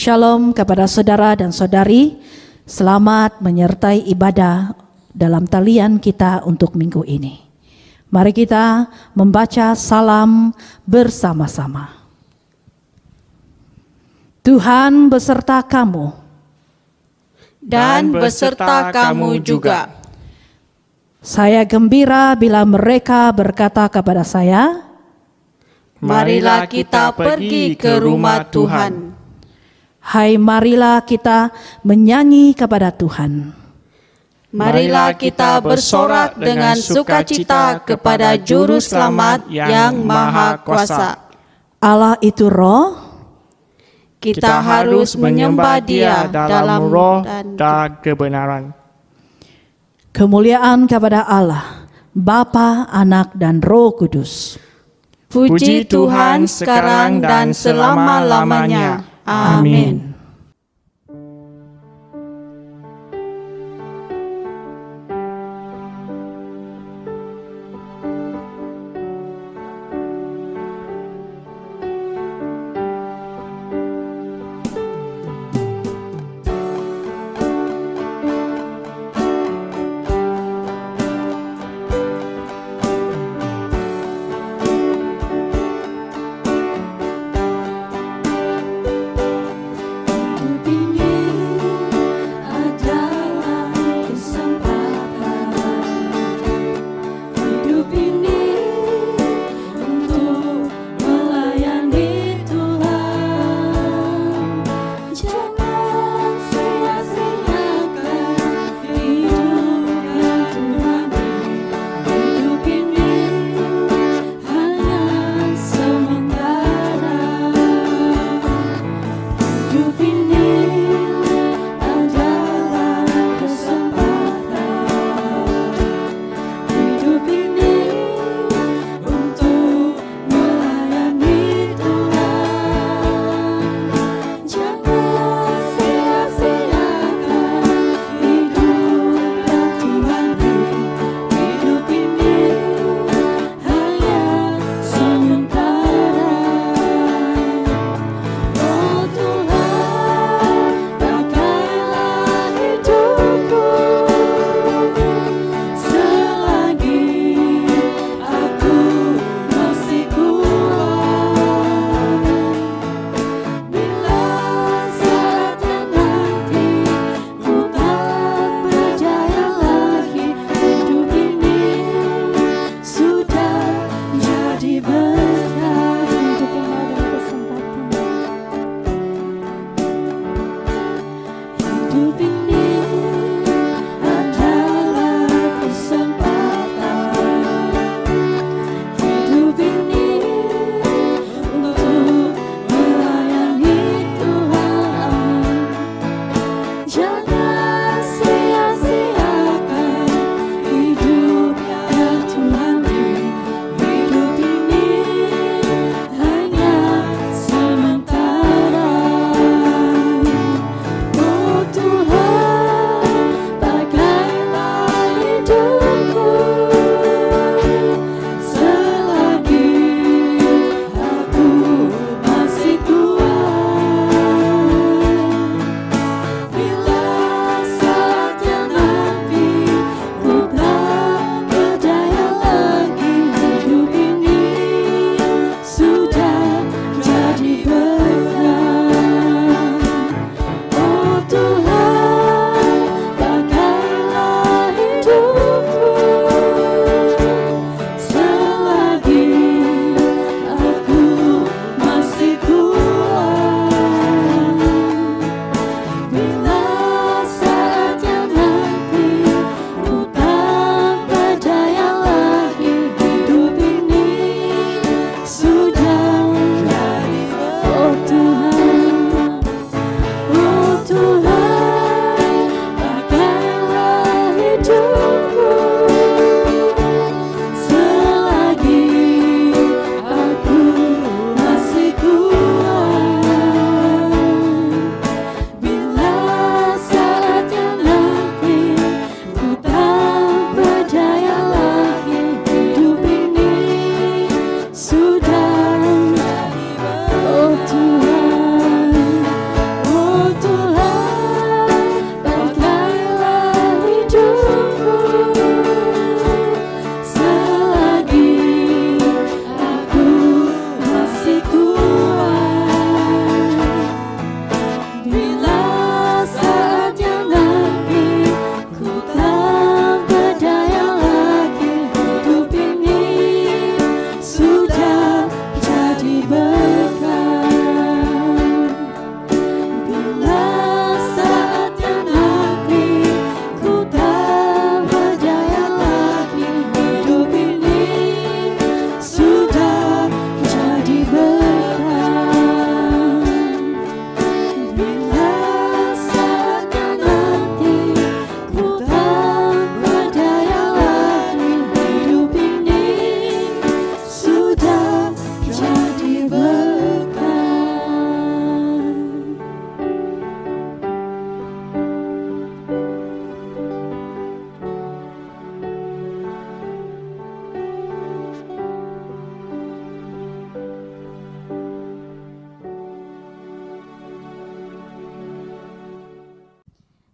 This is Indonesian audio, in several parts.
Shalom kepada saudara dan saudari. Selamat menyertai ibadah dalam talian kita untuk minggu ini. Mari kita membaca salam bersama-sama. Tuhan beserta kamu dan beserta kamu juga. Saya gembira bila mereka berkata kepada saya, marilah kita pergi ke rumah Tuhan. Hai, marilah kita menyanyi kepada Tuhan. Marilah kita bersorak dengan sukacita kepada Juru Selamat yang Maha Kuasa. Allah itu roh. Kita harus menyembah Dia dalam roh dan kebenaran. Kemuliaan kepada Allah, Bapa, Anak, dan Roh Kudus. Puji Tuhan sekarang dan selama-lamanya. Amin.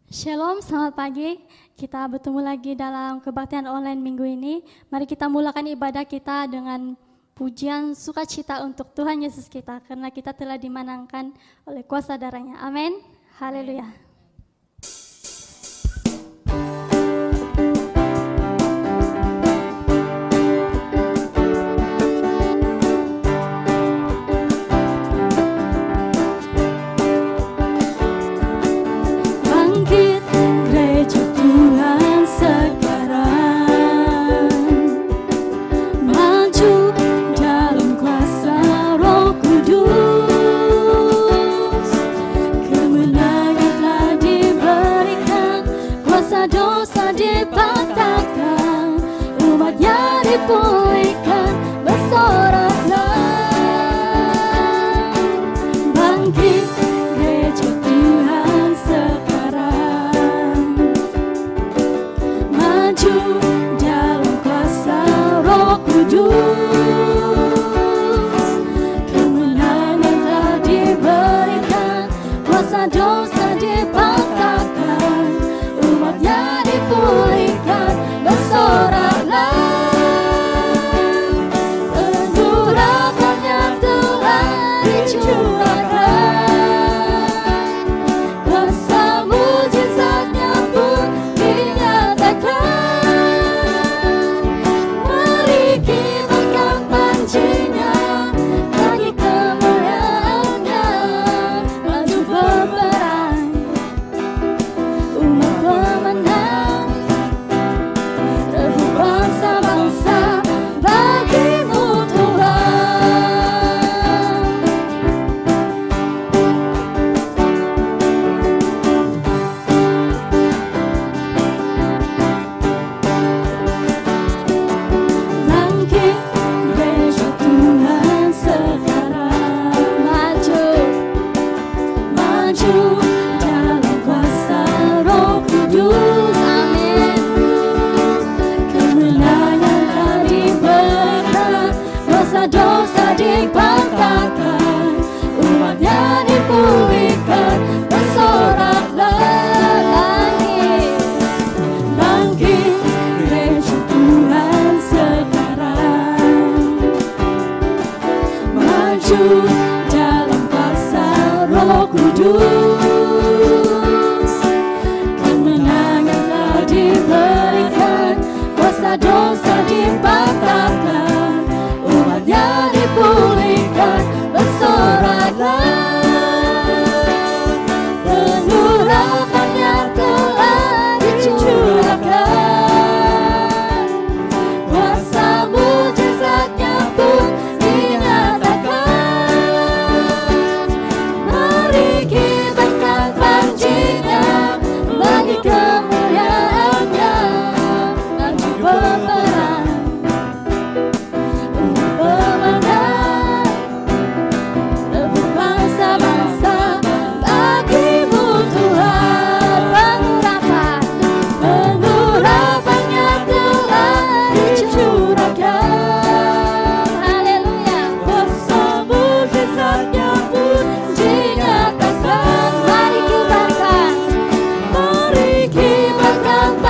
Shalom, selamat pagi. Kita bertemu lagi dalam kebaktian online minggu ini. Mari kita mulakan ibadah kita dengan pujian sukacita untuk Tuhan Yesus kita, karena kita telah dimenangkan oleh kuasa darahnya. Amin. Haleluya. Pulihkan, bersoraklah, bangkit gereja Tuhan sekarang, maju dalam kuasa Roh Kudus, kemenangan telah diberikan, kuasa dosa dipatahkan, umatnya dipulihkan, bersoraklah.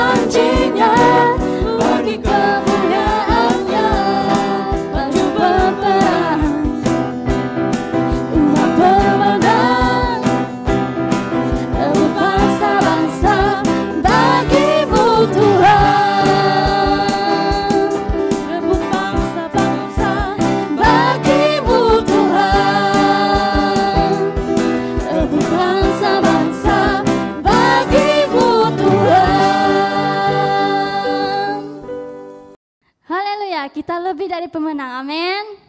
Kita lebih dari pemenang, amin.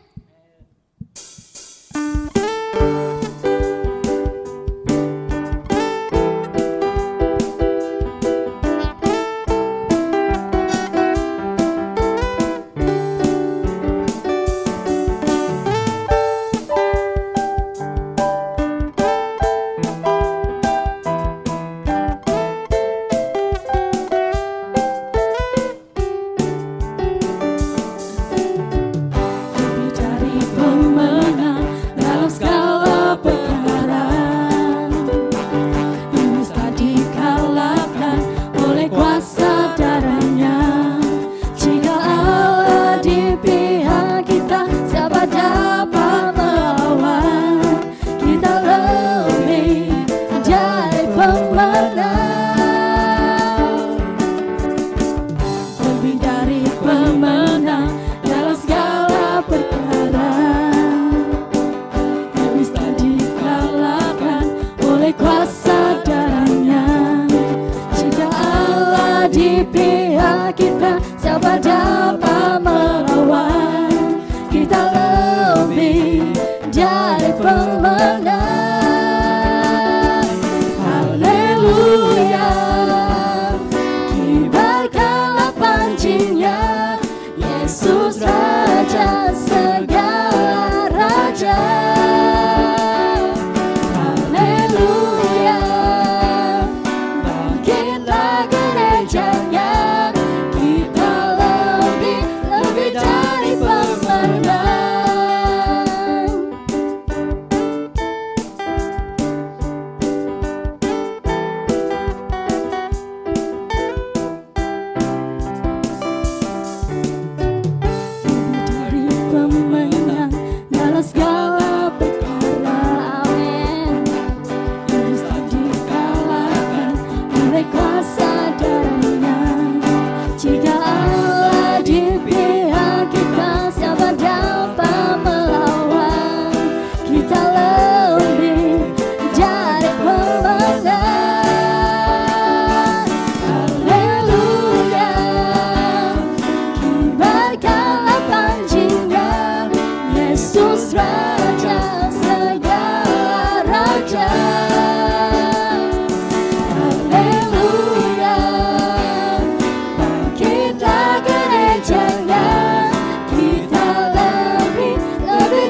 Raja segala raja. Haleluya, bangkitlah gerejanya, kita lebih dari pemenang. Pemenang dalam segala perkara, amin. Bisa dikalahkan oleh kuasa darahnya. Jika Allah di pihak kita, siapa dapat melawan? Kita lebih dari pemenang. Haleluya, kibarkanlah panjinya, Yesus Raja segala raja. Haleluya, bangkitlah gerejanya, kita lebih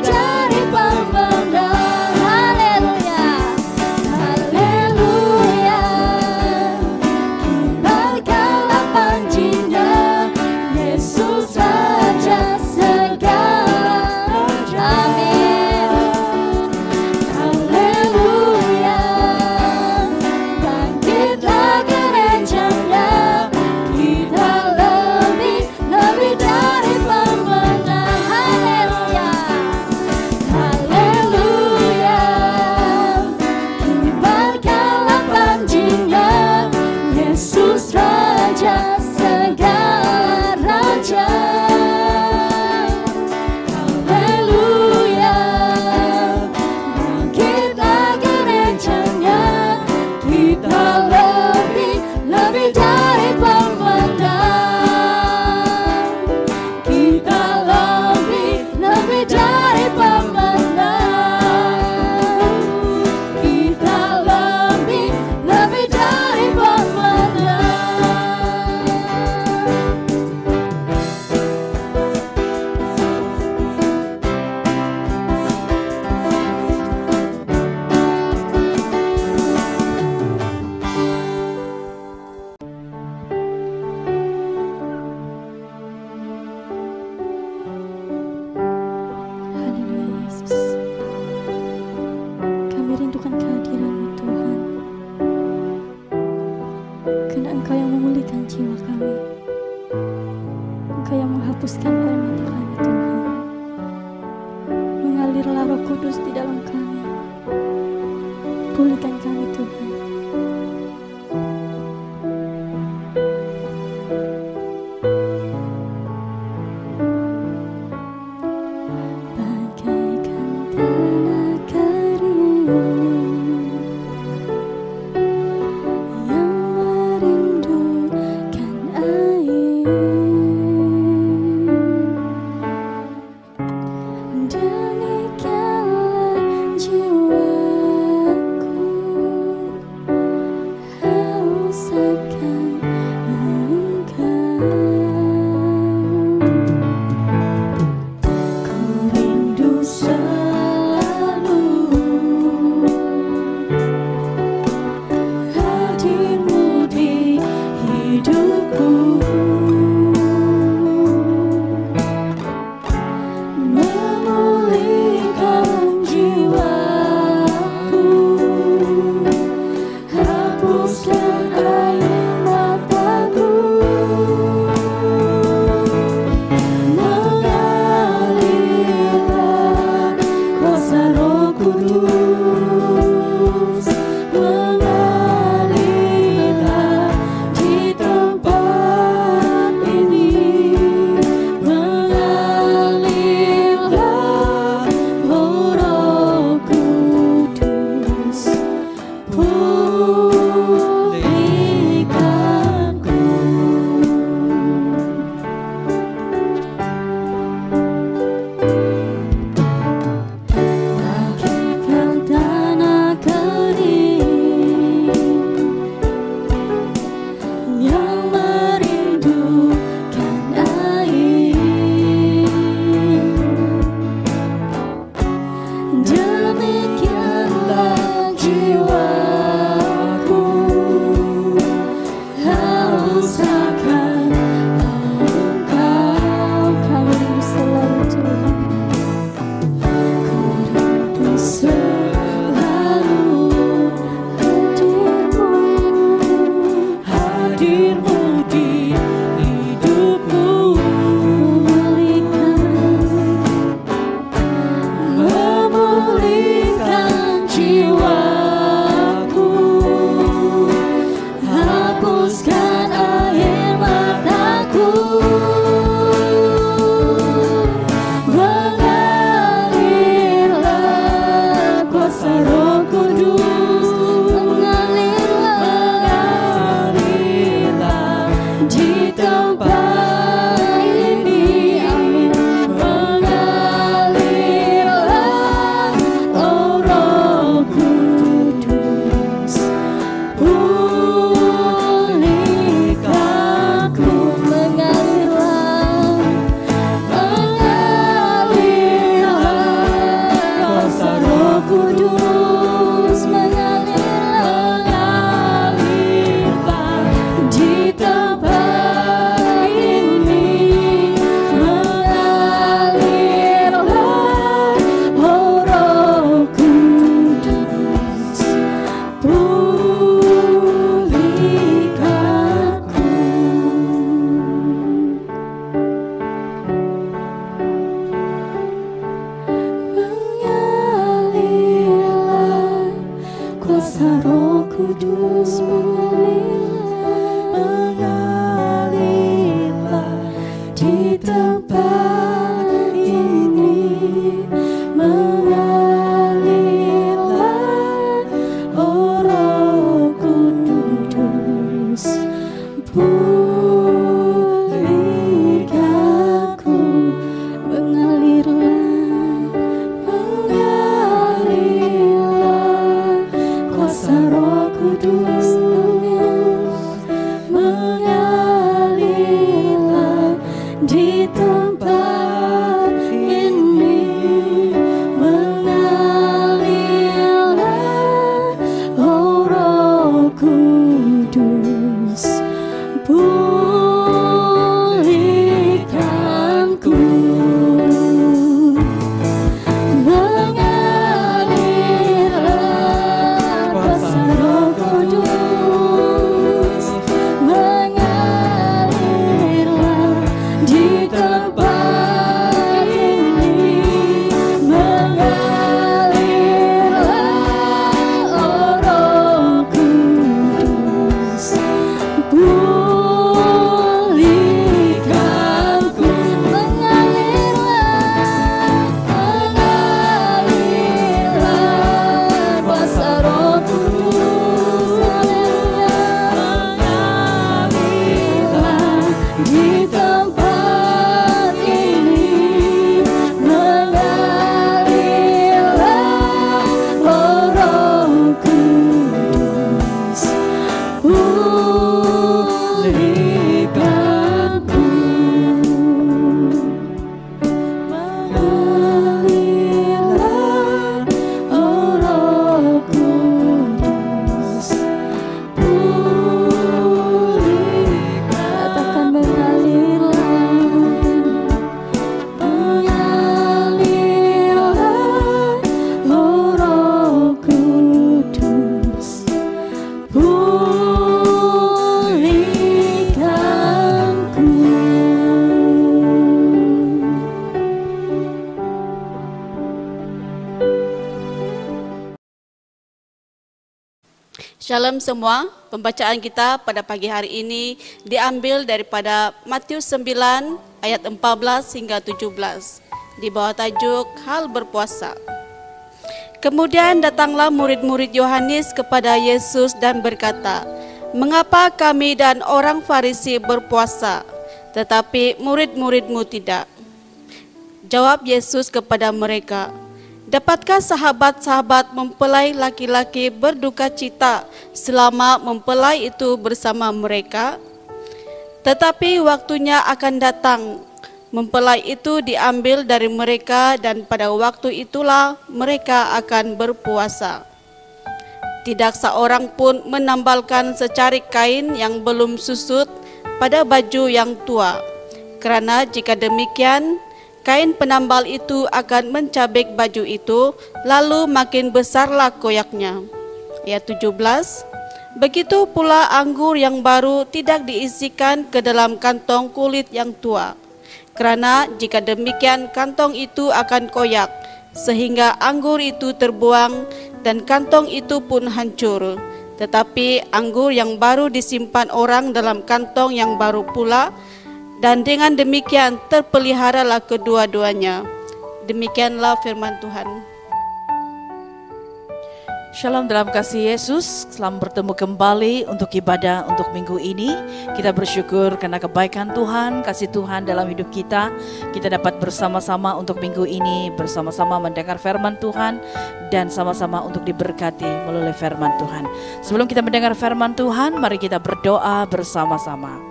dari pemenang. Haleluya, haleluya, kibarkanlah panjinya, Yesus Raja segala raja. Amin. Haleluya, bangkitlah gerejanya, kita lebih dari pemenang. Haleluya, haleluya, kibarkanlah panjinya, Yesus Raja segala raja. Haleluya, bangkitlah gerejanya, kita lebih dari pemenang. Kita lebih dari pemenang. Kita lebih dari pemenang. Haleluya Yesus, kami rindukan kehadiran-Mu Tuhan, karena Engkau yang memulihkan jiwa kami, Engkau yang menghapuskan air mata kami Tuhan. Mengalirlah Roh Kudus di dalam kami, pulihkan kami Tuhan. Bagaikan tanah kering yang merindukan air, demikianlah jiwaku Kudus mengalirlah di tempat ini, mengalirlah oh Roh Kudus, pulihkanku, mengalirlah kuasa Roh Kudus, mengalirlah di tempat ini, mengalirlah oh Roh Kudus, pulihkanku, mengalirlah kuasa Roh Kudus, mengalirlah di tempat ini, mengalirlah oh Roh Kudus, pulihkanku, mengalirlah kuasa Roh Kudus, mengalirlah di tempat ini, mengalirlah oh Roh Kudus, pulihkanku, mengalirlah oh Roh Kudus, katakan mengalirlah oh Roh Kudus, pulihkanku. Shalom semua, pembacaan kita pada pagi hari ini diambil daripada Matius 9 ayat 14 hingga 17 di bawah tajuk Hal Berpuasa. Kemudian datanglah murid-murid Yohanes kepada Yesus dan berkata, "Mengapa kami dan orang Farisi berpuasa, tetapi murid-muridmu tidak?" Jawab Yesus kepada mereka, "Dapatkah sahabat-sahabat mempelai laki-laki berduka cita selama mempelai itu bersama mereka? Tetapi waktunya akan datang, mempelai itu diambil dari mereka dan pada waktu itulah mereka akan berpuasa. Tidak seorang pun menambalkan secarik kain yang belum susut pada baju yang tua, karena jika demikian, kain penambal itu akan mencabik baju itu, lalu makin besarlah koyaknya." Ayat 17, "Begitu pula anggur yang baru tidak diisikan ke dalam kantong kulit yang tua, karena jika demikian kantong itu akan koyak, sehingga anggur itu terbuang dan kantong itu pun hancur. Tetapi anggur yang baru disimpan orang dalam kantong yang baru pula, dan dengan demikian terpeliharalah kedua-duanya." Demikianlah firman Tuhan. Shalom dalam kasih Yesus, selamat bertemu kembali untuk ibadah untuk minggu ini. Kita bersyukur karena kebaikan Tuhan, kasih Tuhan dalam hidup kita. Kita dapat bersama-sama untuk minggu ini, bersama-sama mendengar firman Tuhan dan sama-sama untuk diberkati melalui firman Tuhan. Sebelum kita mendengar firman Tuhan, mari kita berdoa bersama-sama.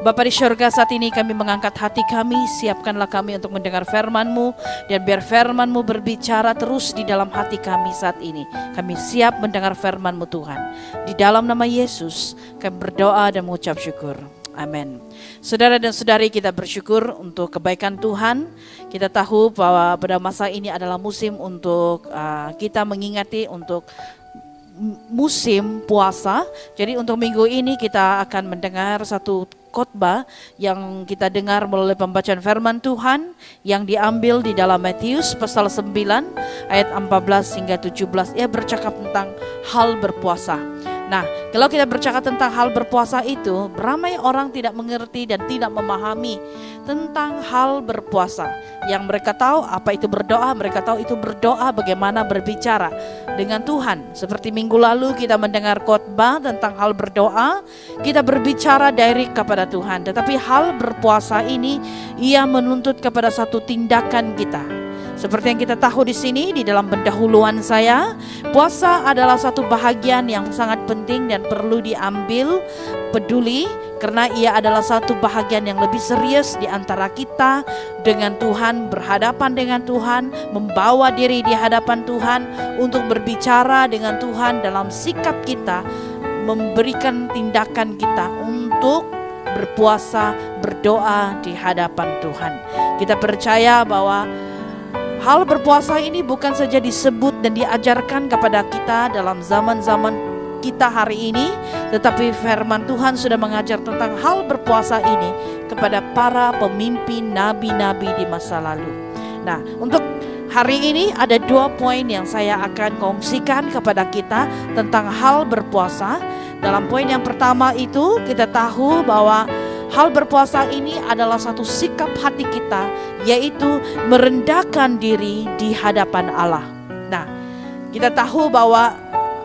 Bapa di syurga, saat ini kami mengangkat hati kami, siapkanlah kami untuk mendengar firman-Mu, dan biar firman-Mu berbicara terus di dalam hati kami saat ini. Kami siap mendengar firman-Mu Tuhan. Di dalam nama Yesus kami berdoa dan mengucap syukur. Amin. Saudara dan saudari, kita bersyukur untuk kebaikan Tuhan. Kita tahu bahwa pada masa ini adalah musim untuk kita mengingati untuk musim puasa. Jadi untuk minggu ini kita akan mendengar satu khotbah yang kita dengar melalui pembacaan firman Tuhan yang diambil di dalam Matius pasal 9 ayat 14 hingga 17. Ia bercakap tentang hal berpuasa. Nah, kalau kita bercakap tentang hal berpuasa itu, ramai orang tidak mengerti dan tidak memahami tentang hal berpuasa. Yang mereka tahu apa itu berdoa, mereka tahu itu berdoa bagaimana berbicara dengan Tuhan. Seperti minggu lalu kita mendengar khotbah tentang hal berdoa, kita berbicara direct kepada Tuhan. Tetapi hal berpuasa ini, ia menuntut kepada satu tindakan kita. Seperti yang kita tahu di sini di dalam pendahuluan saya, puasa adalah satu bahagian yang sangat penting dan perlu diambil peduli karena ia adalah satu bahagian yang lebih serius di antara kita dengan Tuhan, berhadapan dengan Tuhan, membawa diri di hadapan Tuhan untuk berbicara dengan Tuhan dalam sikap kita, memberikan tindakan kita untuk berpuasa, berdoa di hadapan Tuhan. Kita percaya bahwa hal berpuasa ini bukan saja disebut dan diajarkan kepada kita dalam zaman-zaman kita hari ini, tetapi firman Tuhan sudah mengajar tentang hal berpuasa ini kepada para pemimpin nabi-nabi di masa lalu. Nah, untuk hari ini ada 2 poin yang saya akan kongsikan kepada kita tentang hal berpuasa. Dalam poin yang pertama itu kita tahu bahwa hal berpuasa ini adalah satu sikap hati kita, yaitu merendahkan diri di hadapan Allah. Nah, kita tahu bahwa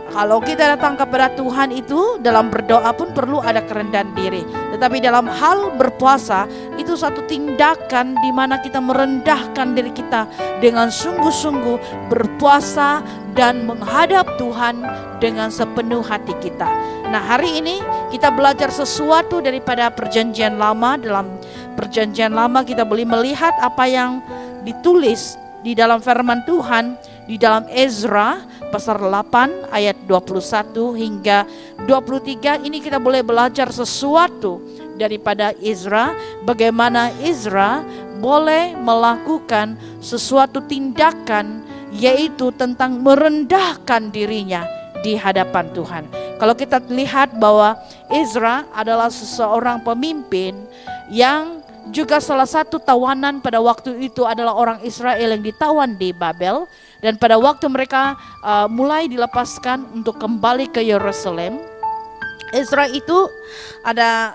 kalau kita datang kepada Tuhan itu dalam berdoa pun perlu ada kerendahan diri. Tetapi dalam hal berpuasa itu satu tindakan di mana kita merendahkan diri kita dengan sungguh-sungguh berpuasa dan menghadap Tuhan dengan sepenuh hati kita. Nah, hari ini kita belajar sesuatu daripada perjanjian lama. Dalam perjanjian lama kita boleh melihat apa yang ditulis di dalam firman Tuhan di dalam Ezra pasal 8 ayat 21 hingga 23. Ini kita boleh belajar sesuatu daripada Ezra, bagaimana Ezra boleh melakukan sesuatu tindakan, yaitu tentang merendahkan dirinya di hadapan Tuhan. Kalau kita lihat bahwa Ezra adalah seseorang pemimpin yang juga salah satu tawanan pada waktu itu adalah orang Israel yang ditawan di Babel. Dan pada waktu mereka mulai dilepaskan untuk kembali ke Yerusalem, Ezra itu adalah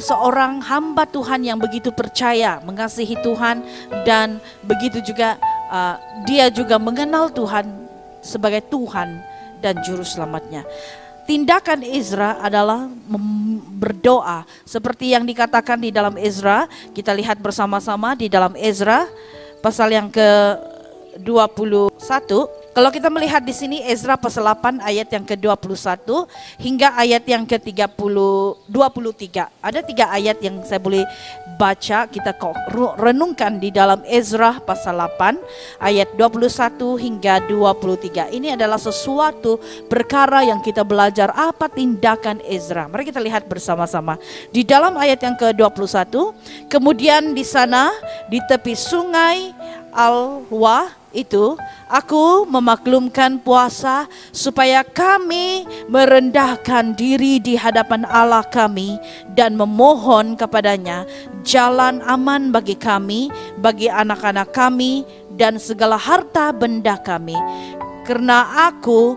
seorang hamba Tuhan yang begitu percaya, mengasihi Tuhan, dan begitu juga dia juga mengenal Tuhan sebagai Tuhan dan Juru Selamatnya. Tindakan Ezra adalah berdoa seperti yang dikatakan di dalam Ezra. Kita lihat bersama-sama di dalam Ezra pasal yang ke-21. Kalau kita melihat di sini Ezra pasal 8 ayat yang ke-21 hingga ayat yang ke-23. Ada 3 ayat yang saya boleh baca, kita renungkan di dalam Ezra pasal 8 ayat 21 hingga 23. Ini adalah sesuatu perkara yang kita belajar apa tindakan Ezra. Mari kita lihat bersama-sama. Di dalam ayat yang ke-21, kemudian di sana di tepi sungai Al-Wah itu, aku memaklumkan puasa supaya kami merendahkan diri di hadapan Allah kami dan memohon kepadanya jalan aman bagi kami, bagi anak-anak kami dan segala harta benda kami. Karena aku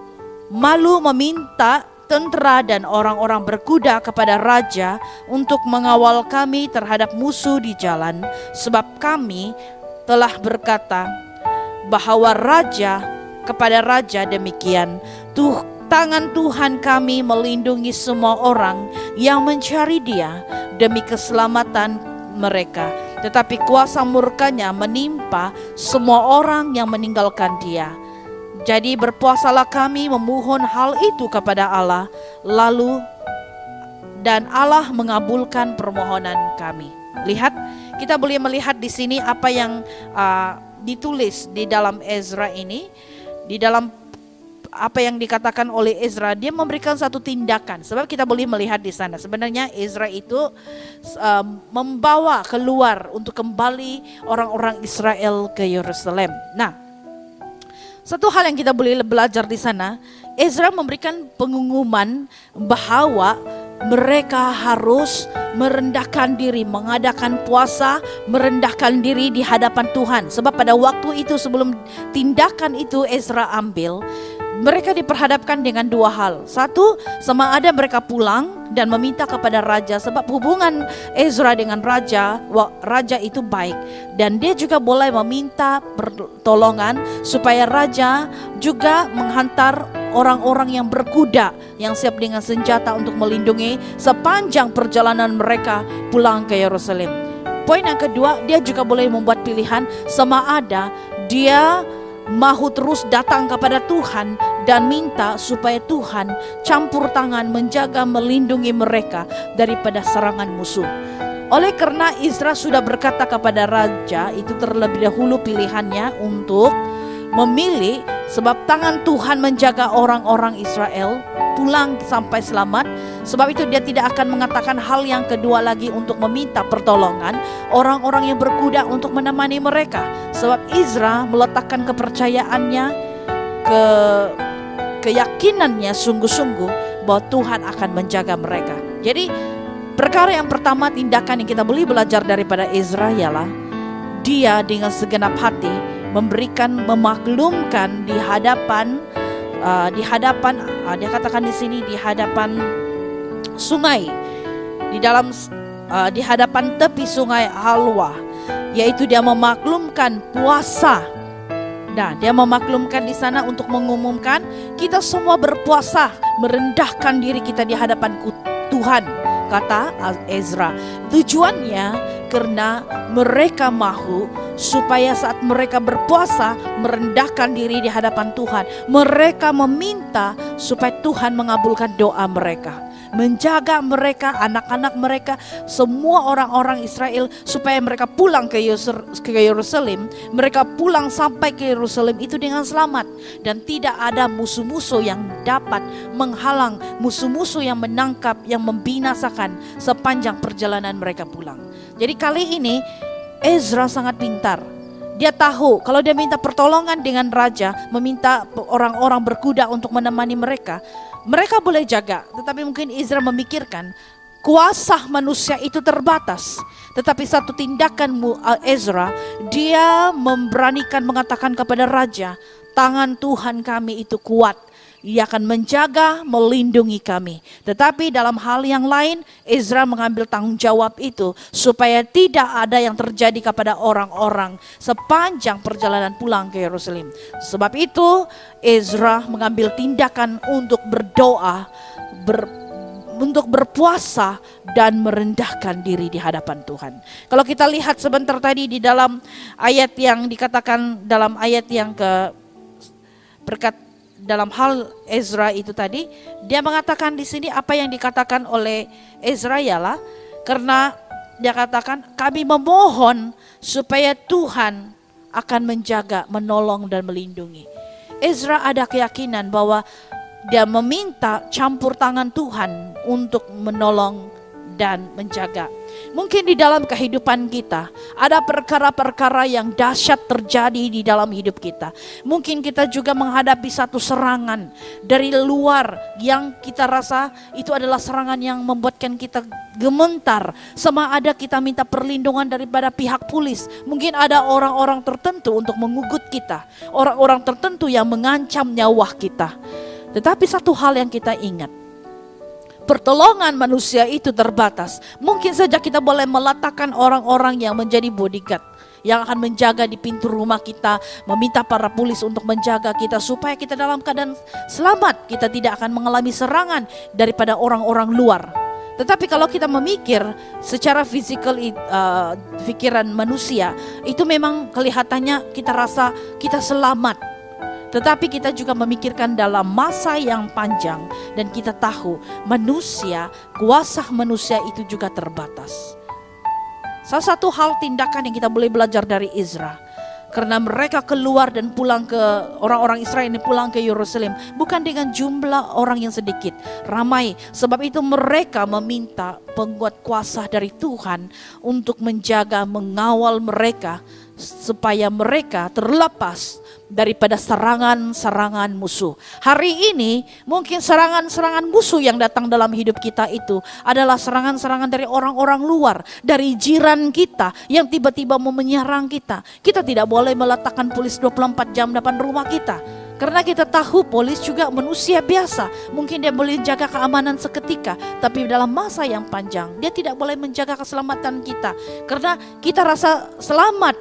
malu meminta tentera dan orang-orang berkuda kepada raja untuk mengawal kami terhadap musuh di jalan, sebab kami telah berkata bahwa kepada raja demikian, tangan Tuhan kami melindungi semua orang yang mencari Dia demi keselamatan mereka, tetapi kuasa murkanya menimpa semua orang yang meninggalkan Dia. Jadi berpuasalah kami memohon hal itu kepada Allah, dan Allah mengabulkan permohonan kami. Lihat, kita boleh melihat di sini apa yang ditulis di dalam Ezra ini. Di dalam apa yang dikatakan oleh Ezra, dia memberikan satu tindakan. Sebab kita boleh melihat di sana, sebenarnya Ezra itu membawa keluar untuk kembali orang-orang Israel ke Yerusalem. Nah, satu hal yang kita boleh belajar di sana, Ezra memberikan pengumuman bahwa mereka harus merendahkan diri, mengadakan puasa, merendahkan diri di hadapan Tuhan. Sebab pada waktu itu sebelum tindakan itu Ezra ambil, mereka diperhadapkan dengan dua hal. Satu, sama ada mereka pulang dan meminta kepada raja, sebab hubungan Ezra dengan raja itu baik. Dan dia juga boleh meminta pertolongan supaya raja juga menghantar orang-orang yang berkuda, yang siap dengan senjata untuk melindungi sepanjang perjalanan mereka pulang ke Yerusalem. Poin yang kedua, dia juga boleh membuat pilihan sama ada dia mahu terus datang kepada Tuhan dan minta supaya Tuhan campur tangan menjaga melindungi mereka daripada serangan musuh. Oleh karena Ezra sudah berkata kepada raja, itu terlebih dahulu pilihannya untuk memilih, sebab tangan Tuhan menjaga orang-orang Israel pulang sampai selamat. Sebab itu dia tidak akan mengatakan hal yang kedua lagi untuk meminta pertolongan orang-orang yang berkuda untuk menemani mereka. Sebab Ezra meletakkan kepercayaannya, keyakinannya sungguh-sungguh bahwa Tuhan akan menjaga mereka. Jadi perkara yang pertama, tindakan yang kita boleh belajar daripada Ezra ialah dia dengan segenap hati memaklumkan di hadapan dia katakan di sini di hadapan sungai, di hadapan tepi sungai Halwa, yaitu dia memaklumkan puasa. Nah, dia memaklumkan di sana untuk mengumumkan kita semua berpuasa, merendahkan diri kita di hadapan Tuhan, kata Ezra. Tujuannya karena mereka mahu supaya saat mereka berpuasa merendahkan diri di hadapan Tuhan, mereka meminta supaya Tuhan mengabulkan doa mereka, menjaga mereka, anak-anak mereka, semua orang-orang Israel supaya mereka pulang ke Yerusalem, mereka pulang sampai ke Yerusalem itu dengan selamat dan tidak ada musuh-musuh yang dapat menghalang, musuh-musuh yang menangkap, yang membinasakan sepanjang perjalanan mereka pulang. Jadi kali ini Ezra sangat pintar. Dia tahu kalau dia minta pertolongan dengan raja, meminta orang-orang berkuda untuk menemani mereka, mereka boleh jaga. Tetapi mungkin Ezra memikirkan kuasa manusia itu terbatas. Tetapi satu tindakan Ezra, dia memberanikan mengatakan kepada raja, tangan Tuhan kami itu kuat. Ia akan menjaga, melindungi kami. Tetapi dalam hal yang lain, Ezra mengambil tanggung jawab itu supaya tidak ada yang terjadi kepada orang-orang sepanjang perjalanan pulang ke Yerusalem. Sebab itu Ezra mengambil tindakan untuk berdoa, untuk berpuasa dan merendahkan diri di hadapan Tuhan. Kalau kita lihat sebentar tadi di dalam ayat yang dikatakan, dalam ayat yang berkat dalam hal Ezra itu tadi, dia mengatakan di sini apa yang dikatakan oleh Ezra ialah karena dia katakan kami memohon supaya Tuhan akan menjaga, menolong dan melindungi. Ezra ada keyakinan bahwa dia meminta campur tangan Tuhan untuk menolong dan menjaga. Mungkin di dalam kehidupan kita ada perkara-perkara yang dahsyat terjadi di dalam hidup kita. Mungkin kita juga menghadapi satu serangan dari luar yang kita rasa itu adalah serangan yang membuatkan kita gemetar. Sama ada kita minta perlindungan daripada pihak polis. Mungkin ada orang-orang tertentu untuk mengugut kita, orang-orang tertentu yang mengancam nyawa kita. Tetapi satu hal yang kita ingat, pertolongan manusia itu terbatas. Mungkin saja kita boleh meletakkan orang-orang yang menjadi bodyguard, yang akan menjaga di pintu rumah kita, meminta para polis untuk menjaga kita supaya kita dalam keadaan selamat, kita tidak akan mengalami serangan daripada orang-orang luar. Tetapi kalau kita memikir secara fisikal, pikiran manusia, itu memang kelihatannya kita rasa kita selamat. Tetapi kita juga memikirkan dalam masa yang panjang dan kita tahu manusia, kuasa manusia itu juga terbatas. Salah satu hal tindakan yang kita boleh belajar dari Ezra, karena mereka keluar dan pulang ke orang-orang Israel ini pulang ke Yerusalem bukan dengan jumlah orang yang sedikit, ramai. Sebab itu mereka meminta penguat kuasa dari Tuhan untuk menjaga, mengawal mereka supaya mereka terlepas daripada serangan-serangan musuh. Hari ini mungkin serangan-serangan musuh yang datang dalam hidup kita itu adalah serangan-serangan dari orang-orang luar, dari jiran kita yang tiba-tiba mau menyerang kita. Kita tidak boleh meletakkan polis 24 jam depan rumah kita. Karena kita tahu polis juga manusia biasa. Mungkin dia boleh jaga keamanan seketika, tapi dalam masa yang panjang dia tidak boleh menjaga keselamatan kita. Karena kita rasa selamat,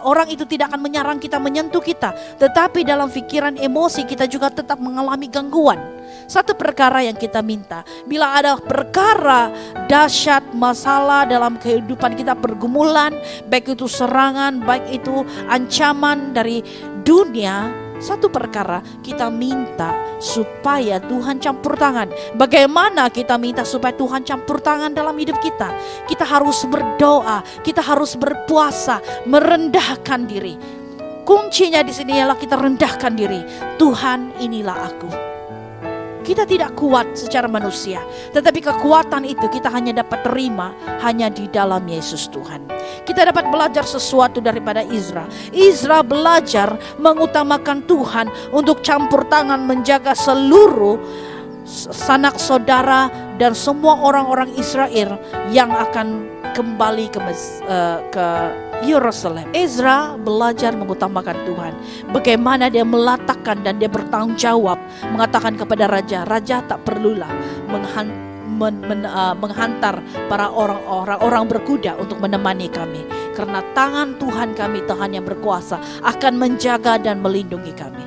orang itu tidak akan menyerang kita, menyentuh kita. Tetapi dalam pikiran, emosi kita juga tetap mengalami gangguan. Satu perkara yang kita minta, bila ada perkara dahsyat, masalah dalam kehidupan kita, pergumulan, baik itu serangan, baik itu ancaman dari dunia, satu perkara kita minta supaya Tuhan campur tangan. Bagaimana kita minta supaya Tuhan campur tangan dalam hidup kita? Kita harus berdoa, kita harus berpuasa, merendahkan diri. Kuncinya di sini ialah kita rendahkan diri. Tuhan, inilah aku. Kita tidak kuat secara manusia, tetapi kekuatan itu kita hanya dapat terima hanya di dalam Yesus Tuhan. Kita dapat belajar sesuatu daripada Ezra. Ezra belajar mengutamakan Tuhan untuk campur tangan menjaga seluruh sanak saudara dan semua orang-orang Israel yang akan kembali ke Yerusalem. Ezra belajar mengutamakan Tuhan. Bagaimana dia meletakkan dan dia bertanggung jawab, mengatakan kepada raja, raja tak perlulah menghantar para orang berkuda untuk menemani kami, karena tangan Tuhan kami, Tuhan yang berkuasa, akan menjaga dan melindungi kami.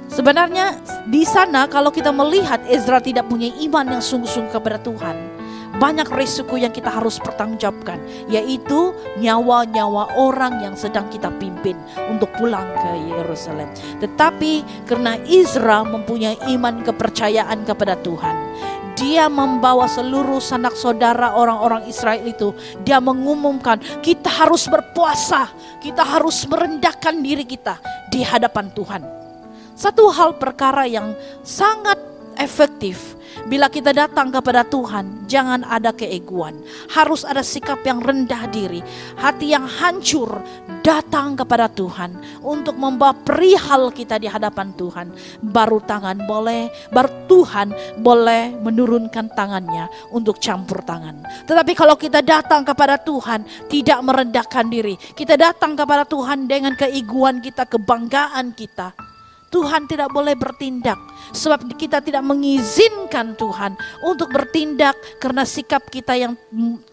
Sebenarnya di sana kalau kita melihat Ezra tidak punya iman yang sungguh-sungguh kepada Tuhan, banyak risiko yang kita harus pertanggungjawabkan, yaitu nyawa-nyawa orang yang sedang kita pimpin untuk pulang ke Yerusalem. Tetapi karena Ezra mempunyai iman kepercayaan kepada Tuhan, dia membawa seluruh sanak saudara orang-orang Israel itu, dia mengumumkan kita harus berpuasa, kita harus merendahkan diri kita di hadapan Tuhan. Satu hal perkara yang sangat efektif bila kita datang kepada Tuhan, jangan ada keegoan. Harus ada sikap yang rendah diri, hati yang hancur, datang kepada Tuhan untuk membawa perihal kita di hadapan Tuhan. Baru Tuhan boleh menurunkan tangannya untuk campur tangan. Tetapi kalau kita datang kepada Tuhan tidak merendahkan diri, kita datang kepada Tuhan dengan keegoan kita, kebanggaan kita, Tuhan tidak boleh bertindak, sebab kita tidak mengizinkan Tuhan untuk bertindak karena sikap kita yang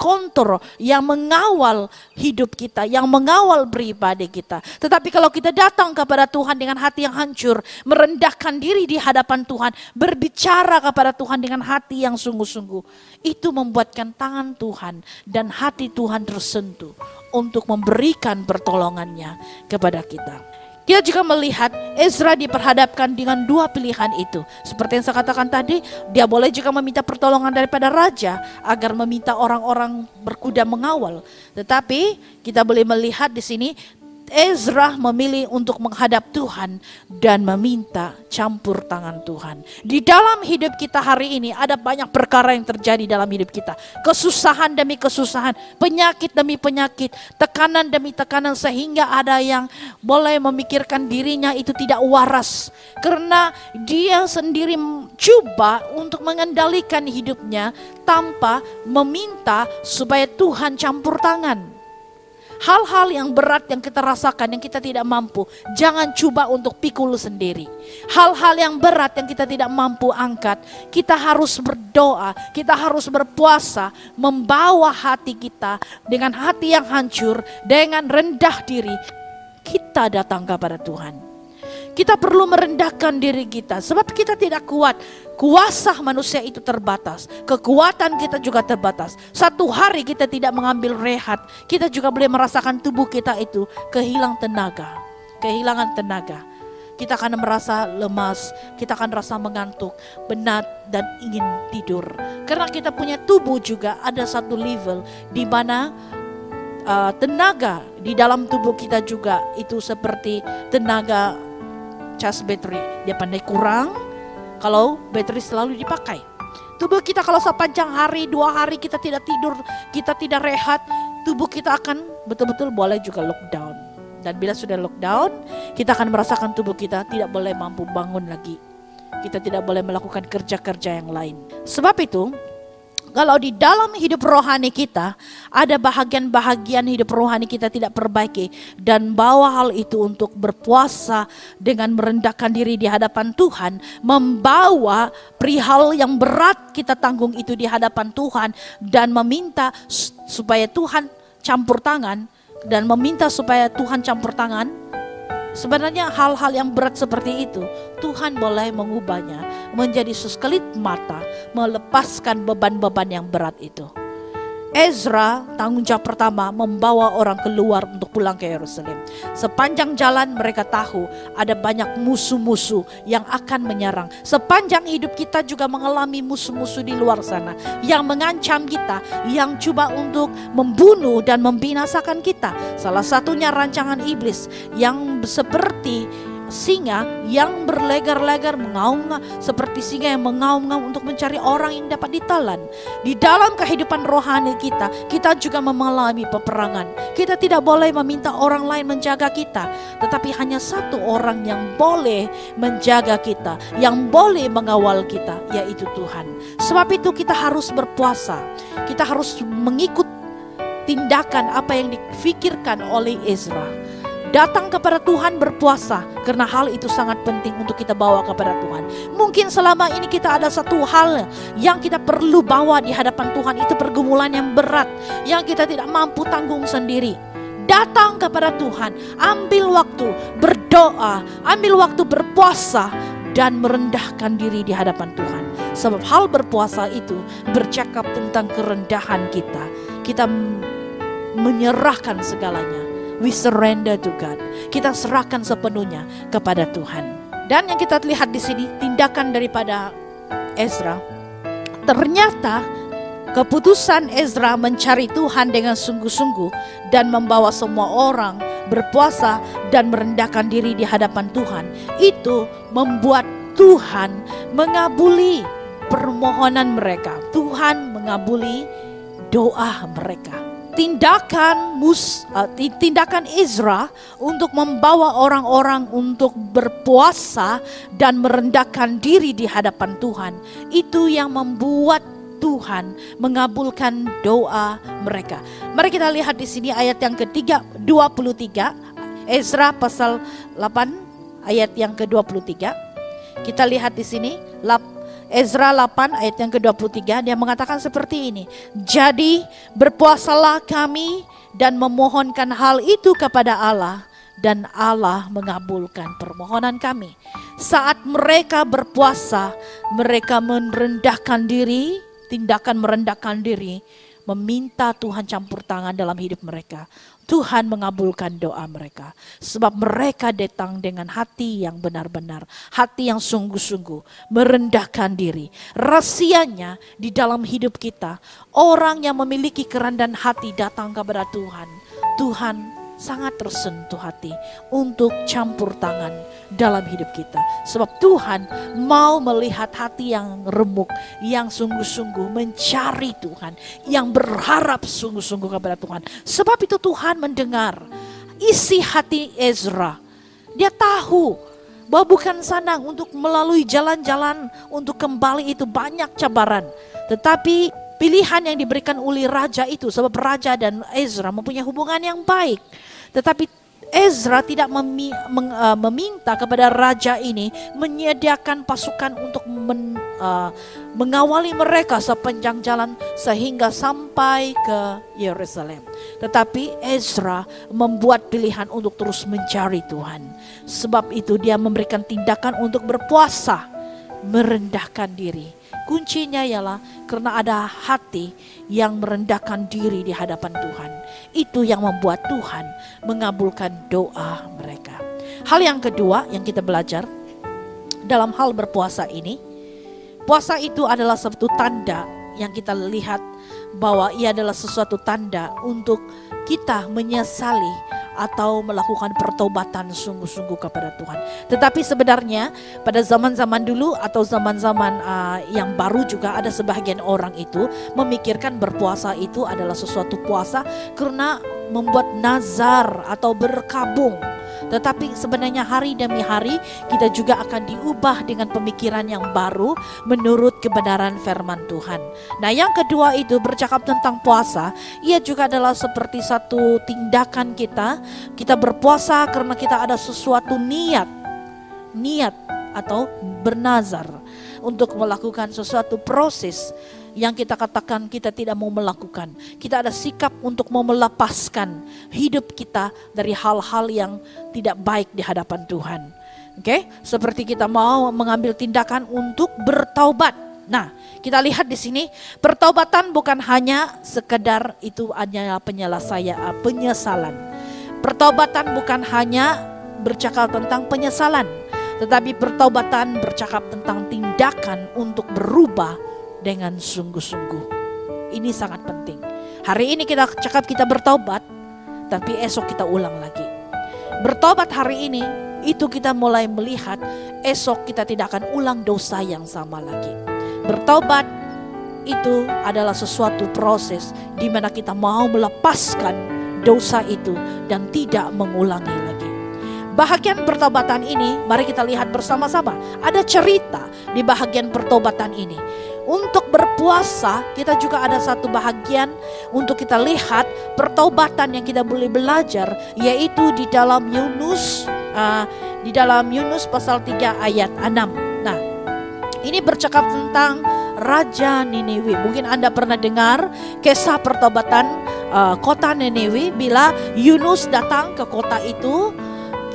kontrol, yang mengawal hidup kita, yang mengawal pribadi kita. Tetapi kalau kita datang kepada Tuhan dengan hati yang hancur, merendahkan diri di hadapan Tuhan, berbicara kepada Tuhan dengan hati yang sungguh-sungguh, itu membuatkan tangan Tuhan dan hati Tuhan tersentuh untuk memberikan pertolongannya kepada kita. Kita juga melihat Ezra diperhadapkan dengan dua pilihan itu. Seperti yang saya katakan tadi, dia boleh juga meminta pertolongan daripada raja agar meminta orang-orang berkuda mengawal. Tetapi kita boleh melihat di sini Ezra memilih untuk menghadap Tuhan dan meminta campur tangan Tuhan. Di dalam hidup kita hari ini ada banyak perkara yang terjadi dalam hidup kita. Kesusahan demi kesusahan, penyakit demi penyakit, tekanan demi tekanan, sehingga ada yang boleh memikirkan dirinya itu tidak waras. Karena dia sendiri coba untuk mengendalikan hidupnya tanpa meminta supaya Tuhan campur tangan. Hal-hal yang berat yang kita rasakan, yang kita tidak mampu, jangan coba untuk pikul sendiri. Hal-hal yang berat yang kita tidak mampu angkat, kita harus berdoa, kita harus berpuasa, membawa hati kita dengan hati yang hancur, dengan rendah diri, kita datang kepada Tuhan. Kita perlu merendahkan diri kita, sebab kita tidak kuat. Kuasa manusia itu terbatas, kekuatan kita juga terbatas. Satu hari kita tidak mengambil rehat, kita juga boleh merasakan tubuh kita itu kehilangan tenaga. Kita akan merasa lemas, kita akan rasa mengantuk, penat dan ingin tidur. Karena kita punya tubuh juga ada satu level di mana tenaga di dalam tubuh kita juga itu seperti tenaga cas baterai, dia pandai kurang kalau baterai selalu dipakai. Tubuh kita kalau sepanjang hari, 2 hari kita tidak tidur, kita tidak rehat, tubuh kita akan betul-betul boleh juga lockdown. Dan bila sudah lockdown, kita akan merasakan tubuh kita tidak boleh mampu bangun lagi. Kita tidak boleh melakukan kerja-kerja yang lain. Sebab itu, Kalau di dalam hidup rohani kita ada bahagian-bahagian hidup rohani kita tidak perbaiki, dan bawa hal itu untuk berpuasa dengan merendahkan diri di hadapan Tuhan, membawa perihal yang berat kita tanggung itu di hadapan Tuhan dan meminta supaya Tuhan campur tangan dan meminta supaya Tuhan campur tangan. Sebenarnya hal-hal yang berat seperti itu Tuhan boleh mengubahnya menjadi sekelip mata, melepaskan beban-beban yang berat itu. Ezra tanggung jawab pertama membawa orang keluar untuk pulang ke Yerusalem. Sepanjang jalan mereka tahu ada banyak musuh-musuh yang akan menyerang. Sepanjang hidup kita juga mengalami musuh-musuh di luar sana yang mengancam kita, yang coba untuk membunuh dan membinasakan kita. Salah satunya rancangan iblis yang seperti singa yang berlegar-legar mengaum, seperti singa yang mengaum-ngaum untuk mencari orang yang dapat ditelan. Di dalam kehidupan rohani kita juga mengalami peperangan. Kita tidak boleh meminta orang lain menjaga kita, tetapi hanya satu orang yang boleh menjaga kita, yang boleh mengawal kita, yaitu Tuhan. Sebab itu kita harus berpuasa. Kita harus mengikut tindakan apa yang difikirkan oleh Ezra. Datang kepada Tuhan berpuasa, karena hal itu sangat penting untuk kita bawa kepada Tuhan. Mungkin selama ini kita ada satu hal yang kita perlu bawa di hadapan Tuhan, itu pergumulan yang berat yang kita tidak mampu tanggung sendiri. Datang kepada Tuhan, ambil waktu berdoa, ambil waktu berpuasa dan merendahkan diri di hadapan Tuhan. Sebab hal berpuasa itu bercakap tentang kerendahan kita. Kita menyerahkan segalanya. We surrender to God. Kita serahkan sepenuhnya kepada Tuhan. Dan yang kita lihat di sini tindakan daripada Ezra. Ternyata keputusan Ezra mencari Tuhan dengan sungguh-sungguh dan membawa semua orang berpuasa dan merendahkan diri di hadapan Tuhan, itu membuat Tuhan mengabuli permohonan mereka. Tuhan mengabuli doa mereka. Tindakan Ezra untuk membawa orang-orang untuk berpuasa dan merendahkan diri di hadapan Tuhan, itu yang membuat Tuhan mengabulkan doa mereka. Mari kita lihat di sini ayat yang ketiga 23, Ezra pasal 8 ayat yang ke-23. Kita lihat di sini Ezra 8 ayat yang ke-23, dia mengatakan seperti ini. Jadi berpuasalah kami dan memohonkan hal itu kepada Allah, dan Allah mengabulkan permohonan kami. Saat mereka berpuasa, mereka merendahkan diri, tindakan merendahkan diri, meminta Tuhan campur tangan dalam hidup mereka. Tuhan mengabulkan doa mereka. Sebab mereka datang dengan hati yang benar-benar, hati yang sungguh-sungguh, merendahkan diri. Rahasianya di dalam hidup kita, orang yang memiliki kerendahan hati datang kepada Tuhan. Tuhan sangat tersentuh hati untuk campur tangan dalam hidup kita. Sebab Tuhan mau melihat hati yang remuk, yang sungguh-sungguh mencari Tuhan, yang berharap sungguh-sungguh kepada Tuhan. Sebab itu Tuhan mendengar isi hati Ezra. Dia tahu bahwa bukan senang untuk melalui jalan-jalan untuk kembali, itu banyak cabaran. Tetapi pilihan yang diberikan oleh raja itu, sebab raja dan Ezra mempunyai hubungan yang baik. Tetapi Ezra tidak meminta kepada raja ini menyediakan pasukan untuk mengawali mereka sepanjang jalan sehingga sampai ke Yerusalem. Tetapi Ezra membuat pilihan untuk terus mencari Tuhan. Sebab itu dia memberikan tindakan untuk berpuasa, merendahkan diri. Kuncinya ialah karena ada hati yang merendahkan diri di hadapan Tuhan. Itu yang membuat Tuhan mengabulkan doa mereka. Hal yang kedua yang kita belajar dalam hal berpuasa ini, puasa itu adalah suatu tanda yang kita lihat bahwa ia adalah sesuatu tanda untuk kita menyesali atau melakukan pertobatan sungguh-sungguh kepada Tuhan. Tetapi sebenarnya pada zaman-zaman dulu atau zaman-zaman yang baru juga ada sebahagian orang itu memikirkan berpuasa itu adalah sesuatu puasa karena membuat nazar atau berkabung. Tetapi sebenarnya hari demi hari kita juga akan diubah dengan pemikiran yang baru menurut kebenaran firman Tuhan. Nah, yang kedua itu bercakap tentang puasa, ia juga adalah seperti satu tindakan kita. Kita berpuasa karena kita ada sesuatu niat atau bernazar untuk melakukan sesuatu proses yang kita katakan kita tidak mau melakukan. Kita ada sikap untuk mau melepaskan hidup kita dari hal-hal yang tidak baik di hadapan Tuhan. Oke, seperti kita mau mengambil tindakan untuk bertaubat. Nah, kita lihat di sini, pertaubatan bukan hanya sekedar itu hanya penyesalan. Pertaubatan bukan hanya bercakap tentang penyesalan, tetapi pertaubatan bercakap tentang tindakan untuk berubah dengan sungguh-sungguh. Ini sangat penting. Hari ini kita cakap kita bertaubat, tapi esok kita ulang lagi. Bertobat hari ini, itu kita mulai melihat esok kita tidak akan ulang dosa yang sama lagi. Bertobat itu adalah sesuatu proses di mana kita mau melepaskan dosa itu dan tidak mengulangi lagi. Bahagian pertobatan ini, mari kita lihat bersama-sama. Ada cerita di bahagian pertobatan ini. Untuk berpuasa, kita juga ada satu bahagian untuk kita lihat pertobatan yang kita boleh belajar, yaitu di dalam Yunus, pasal 3 ayat 6. Nah, ini bercakap tentang Raja Niniwe. Mungkin Anda pernah dengar kisah pertobatan kota Niniwe bila Yunus datang ke kota itu.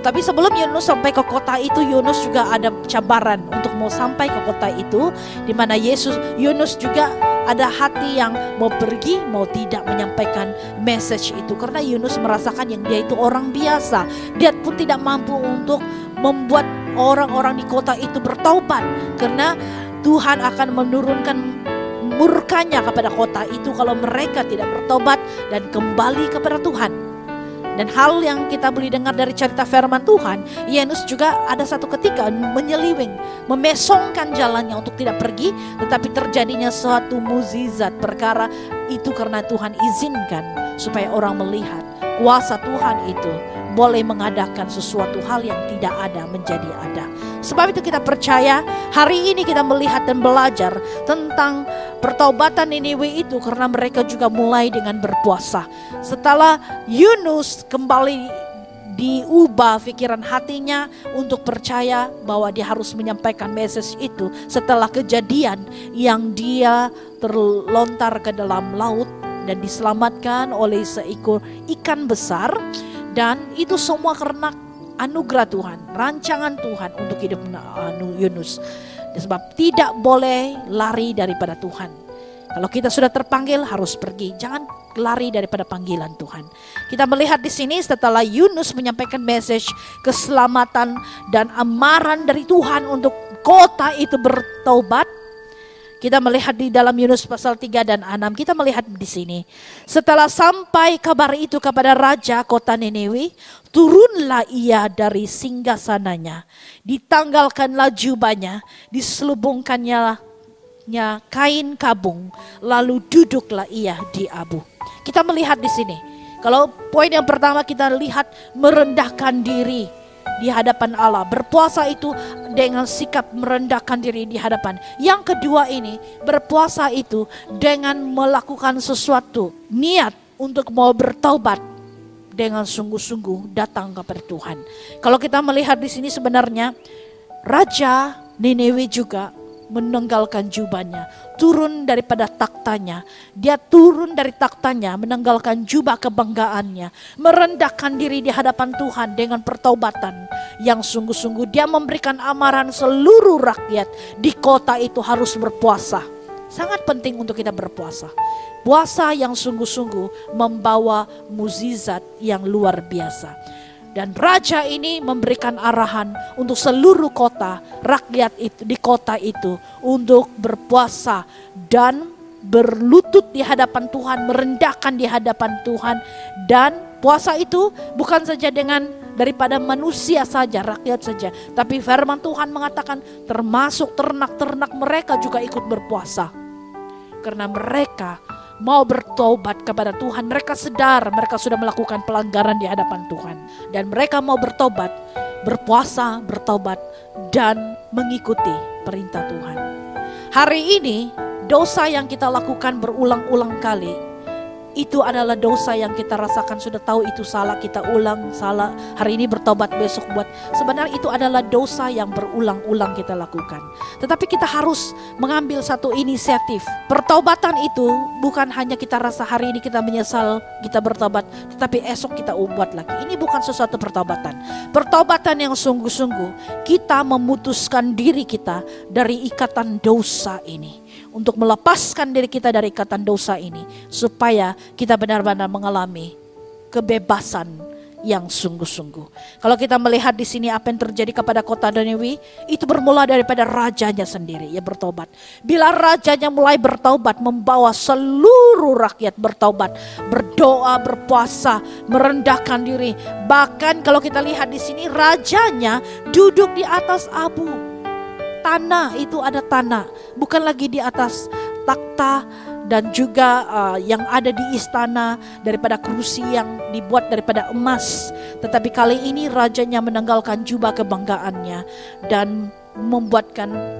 Tapi sebelum Yunus sampai ke kota itu, Yunus juga ada cabaran untuk mau sampai ke kota itu, di mana Yunus juga ada hati yang mau pergi, mau tidak menyampaikan message itu, karena Yunus merasakan yang dia itu orang biasa. Dia pun tidak mampu untuk membuat orang-orang di kota itu bertaubat, karena Tuhan akan menurunkan murkanya kepada kota itu kalau mereka tidak bertobat dan kembali kepada Tuhan. Dan hal yang kita boleh dengar dari cerita firman Tuhan, Yunus juga ada satu ketika menyeliwing, memesongkan jalannya untuk tidak pergi, tetapi terjadinya suatu mukjizat. Perkara itu karena Tuhan izinkan supaya orang melihat kuasa Tuhan itu boleh mengadakan sesuatu hal yang tidak ada menjadi ada. Sebab itu kita percaya hari ini kita melihat dan belajar tentang pertobatan Niniwe itu karena mereka juga mulai dengan berpuasa. Setelah Yunus kembali diubah pikiran hatinya untuk percaya bahwa dia harus menyampaikan message itu setelah kejadian yang dia terlontar ke dalam laut dan diselamatkan oleh seekor ikan besar. Dan itu semua karena anugerah Tuhan, rancangan Tuhan untuk hidup Yunus. Sebab tidak boleh lari daripada Tuhan. Kalau kita sudah terpanggil harus pergi, jangan lari daripada panggilan Tuhan. Kita melihat di sini setelah Yunus menyampaikan message keselamatan dan amaran dari Tuhan untuk kota itu bertobat. Kita melihat di dalam Yunus pasal 3 dan 6, kita melihat di sini. Setelah sampai kabar itu kepada raja kota Niniwe, turunlah ia dari singgasananya, ditanggalkanlah jubahnya, diselubungkannya kain kabung, lalu duduklah ia di abu. Kita melihat di sini. Kalau poin yang pertama kita lihat merendahkan diri di hadapan Allah. Berpuasa itu dengan sikap merendahkan diri di hadapan. Yang kedua ini, berpuasa itu dengan melakukan sesuatu, niat untuk mau bertaubat dengan sungguh-sungguh datang kepada Tuhan. Kalau kita melihat di sini sebenarnya Raja Niniwe juga menanggalkan jubahnya, turun daripada taktanya. Dia turun dari taktanya, menanggalkan jubah kebanggaannya, merendahkan diri di hadapan Tuhan dengan pertaubatan yang sungguh-sungguh. Dia memberikan amaran seluruh rakyat di kota itu harus berpuasa. Sangat penting untuk kita berpuasa. Puasa yang sungguh-sungguh membawa mukjizat yang luar biasa. Dan raja ini memberikan arahan untuk seluruh kota, rakyat itu di kota itu untuk berpuasa dan berlutut di hadapan Tuhan, merendahkan di hadapan Tuhan. Dan puasa itu bukan saja dengan daripada manusia saja, rakyat saja, tapi firman Tuhan mengatakan termasuk ternak-ternak mereka juga ikut berpuasa. Karena mereka mau bertobat kepada Tuhan. Mereka sadar mereka sudah melakukan pelanggaran di hadapan Tuhan. Dan mereka mau bertobat, berpuasa, bertobat, dan mengikuti perintah Tuhan. Hari ini dosa yang kita lakukan berulang-ulang kali, itu adalah dosa yang kita rasakan, sudah tahu itu salah, kita ulang salah, hari ini bertobat, besok buat. Sebenarnya itu adalah dosa yang berulang-ulang kita lakukan. Tetapi kita harus mengambil satu inisiatif. Pertobatan itu bukan hanya kita rasa hari ini kita menyesal, kita bertobat, tetapi esok kita buat lagi. Ini bukan sesuatu pertobatan. Pertobatan yang sungguh-sungguh, kita memutuskan diri kita dari ikatan dosa ini. Untuk melepaskan diri kita dari ikatan dosa ini, supaya kita benar-benar mengalami kebebasan yang sungguh-sungguh. Kalau kita melihat di sini apa yang terjadi kepada kota Niniwe, itu bermula daripada rajanya sendiri, ya bertobat. Bila rajanya mulai bertobat, membawa seluruh rakyat bertobat, berdoa, berpuasa, merendahkan diri. Bahkan kalau kita lihat di sini, rajanya duduk di atas abu. Tanah itu ada tanah, bukan lagi di atas takhta dan juga yang ada di istana daripada kursi yang dibuat daripada emas. Tetapi kali ini rajanya menanggalkan jubah kebanggaannya dan membuatkan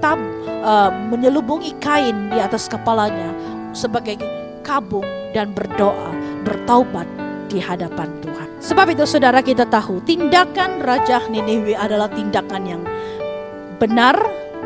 menyelubungi kain di atas kepalanya sebagai kabung dan berdoa, bertaubat di hadapan Tuhan. Sebab itu saudara, kita tahu tindakan Raja Niniwe adalah tindakan yang benar,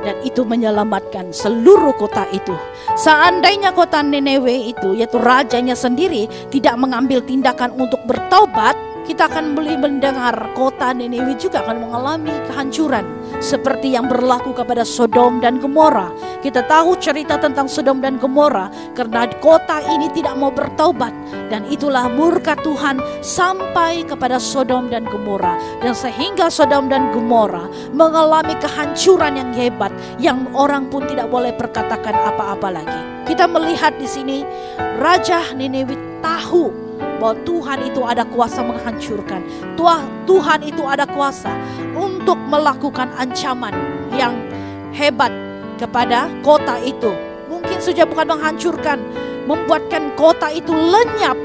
dan itu menyelamatkan seluruh kota itu. Seandainya kota Niniwe itu, yaitu rajanya sendiri, tidak mengambil tindakan untuk bertaubat, kita akan mendengar kota Niniwe juga akan mengalami kehancuran. Seperti yang berlaku kepada Sodom dan Gomora. Kita tahu cerita tentang Sodom dan Gomora karena kota ini tidak mau bertaubat. Dan itulah murka Tuhan sampai kepada Sodom dan Gomora. Dan sehingga Sodom dan Gomora mengalami kehancuran yang hebat, yang orang pun tidak boleh perkatakan apa-apa lagi. Kita melihat di sini Raja Niniwe tahu bahwa Tuhan itu ada kuasa menghancurkan. Tuhan itu ada kuasa untuk melakukan ancaman yang hebat kepada kota itu. Mungkin saja bukan menghancurkan, membuatkan kota itu lenyap.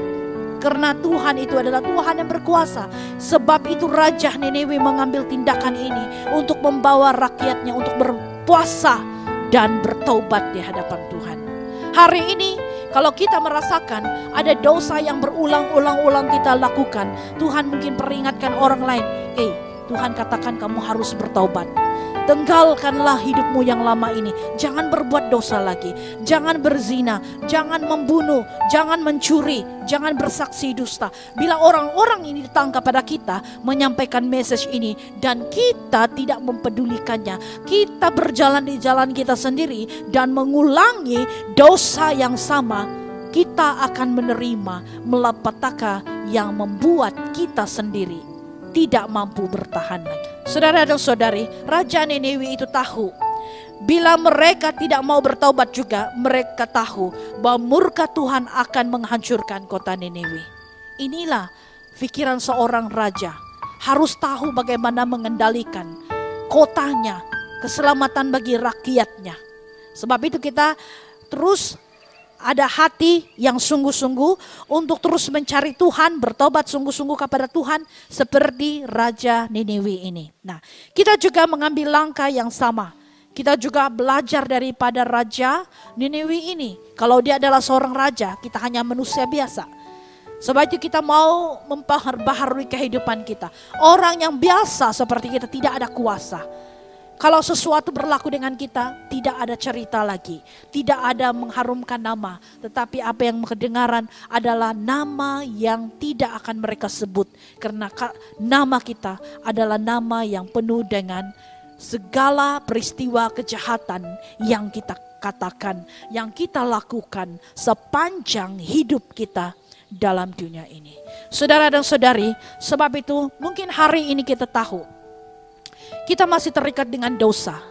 Karena Tuhan itu adalah Tuhan yang berkuasa. Sebab itu Raja Niniwe mengambil tindakan ini untuk membawa rakyatnya untuk berpuasa dan bertaubat di hadapan Tuhan. Hari ini kalau kita merasakan ada dosa yang berulang-ulang kita lakukan, Tuhan mungkin peringatkan orang lain, Tuhan katakan kamu harus bertaubat. Tinggalkanlah hidupmu yang lama ini. Jangan berbuat dosa lagi. Jangan berzina, jangan membunuh, jangan mencuri, jangan bersaksi dusta. Bila orang-orang ini datang kepada kita menyampaikan message ini dan kita tidak mempedulikannya, kita berjalan di jalan kita sendiri dan mengulangi dosa yang sama, kita akan menerima malapetaka yang membuat kita sendiri tidak mampu bertahan lagi. Saudara dan saudari, Raja Niniwe itu tahu bila mereka tidak mau bertaubat juga, mereka tahu bahwa murka Tuhan akan menghancurkan kota Niniwe. Inilah pikiran seorang raja, harus tahu bagaimana mengendalikan kotanya, keselamatan bagi rakyatnya. Sebab itu kita terus ada hati yang sungguh-sungguh untuk terus mencari Tuhan, bertobat sungguh-sungguh kepada Tuhan seperti Raja Niniwe ini. Nah, kita juga mengambil langkah yang sama. Kita juga belajar daripada Raja Niniwe ini. Kalau dia adalah seorang raja, kita hanya manusia biasa. Sebab itu kita mau memperbaharui kehidupan kita. Orang yang biasa seperti kita tidak ada kuasa. Kalau sesuatu berlaku dengan kita, tidak ada cerita lagi. Tidak ada mengharumkan nama. Tetapi apa yang kedengaran adalah nama yang tidak akan mereka sebut. Karena nama kita adalah nama yang penuh dengan segala peristiwa kejahatan yang kita katakan, yang kita lakukan sepanjang hidup kita dalam dunia ini. Saudara dan saudari, sebab itu mungkin hari ini kita tahu kita masih terikat dengan dosa.